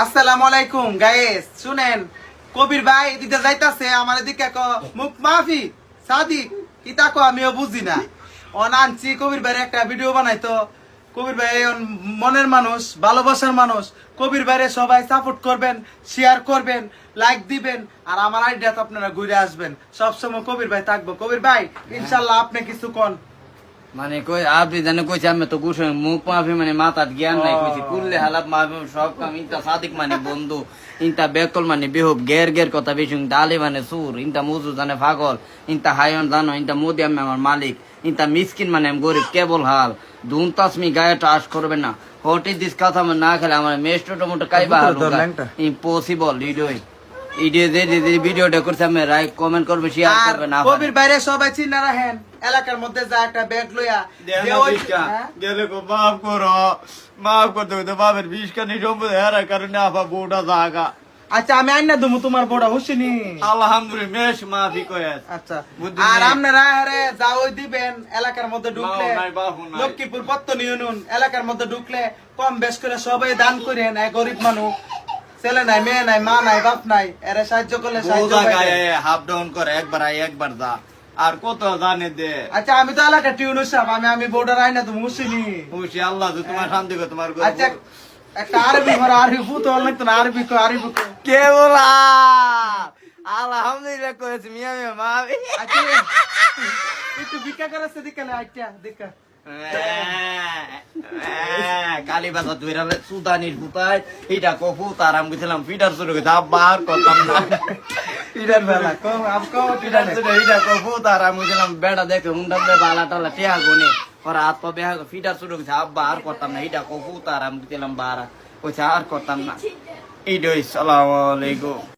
আসসালামু আলাইকুম গাইস, শুনেন কবির ভাই দিতে যাইতাছে আমার দিকে মুখ মাফি সাদিক কি তাকো আমিও বুঝি না। আনছি কবির ভাইয়ের একটা ভিডিও বানাইতো। কবির ভাই মনের মানুষ, ভালোবাসার মানুষ। কবির ভাইরে সবাই সাপোর্ট করবেন, শেয়ার করবেন, লাইক দিবেন, আর আমার আইডিয়াতে আপনারা ঘুরে আসবেন। সবসময় কবির ভাই থাকবো। কবির ভাই ইনশাল্লাহ আপনি কিছু কোন মানে কই আপনি জানে কইছে আমি তো গুছ মুখ মাফি মানে মাথার জ্ঞান নাই কইছি কুললে হালাপ মাফি সব কাম ইনতা সাদিক মানে বন্ধু ইনতা বেকল মানে বেহুব গের গের কথা বেশি ডালে মানে সুর ইনতা মুজু জানে পাগল ইনতা হায়ন জানো ইনতা মোদি আমি আমার মালিক ইনতা মিসকিন মানে আমি গরিব কেবল হাল দুন তাসমি গায়ে টাস করবে না হোটি দিস কথা মানে না খেলে আমার মেস্টো টমেটো কাইবা ইম্পসিবল ভিডিওটা করছে আমি লাইক কমেন্ট করবে শেয়ার করবে না কবির বাইরে সবাই চিন্তা রাখেন এলাকার মধ্যে যা একটা ব্যাগ লইয়া গেলে মাফ করো মাফ করতে হইতো বাপের বিষ কানি সম্পদ হেরার কারণে আপা বউটা জাগা আচ্ছা আমি আইনা দেবো তোমার বড় হুসিনি আলহামদুলিল্লাহ মেশ মাফি কয়ে আচ্ছা আর আপনারা হারে যা ওই দিবেন এলাকার মধ্যে ঢুকলে লক্ষ্মীপুর পত্তন ইউনিয়ন এলাকার মধ্যে ঢুকলে কম বেশ করে সবাই দান করেন। গরিব মানুষ, ছেলে নাই, মেয়ে নাই, মা নাই, বাপ নাই, এরা সাহায্য করলে সাহায্য হাফ ডাউন করে একবার আই একবার যা আর কত জানে দে। আচ্ছা আমি তো এলাকা টিউন হইছাম, আমি বর্ডার আইনা তুমি হুসিনি খুশি আল্লাহ তো তোমার শান্তি কর তোমার আচ্ছা একটা আরবি ঘর আরবি ফুট লাগতো না আরবি কে বলা আলহামদুলিল্লাহ করেছি মিয়া মিয়া মাফি আচ্ছা একটু ভিক্ষা করেছে দিকালে আইটা দেখা কালী বাজার ধরে সুদানির ফুতায় এটা কফু তার আমি গেছিলাম ফিটার শুরু করতে আবার করতাম না পিটার বেলা কম আমকো ফিটার শুরু এটা কফু তার আমি গেছিলাম বেড়া দেখে হুন্ডাতে বালা টালা টিয়া গনে ওরা হাত পা বেহা ফিটার শুরু করছে আব্বা আর করতাম না এটা কফু তার আমি গেছিলাম বারা কইছে আর করতাম না এইটাই আসসালামু আলাইকুম।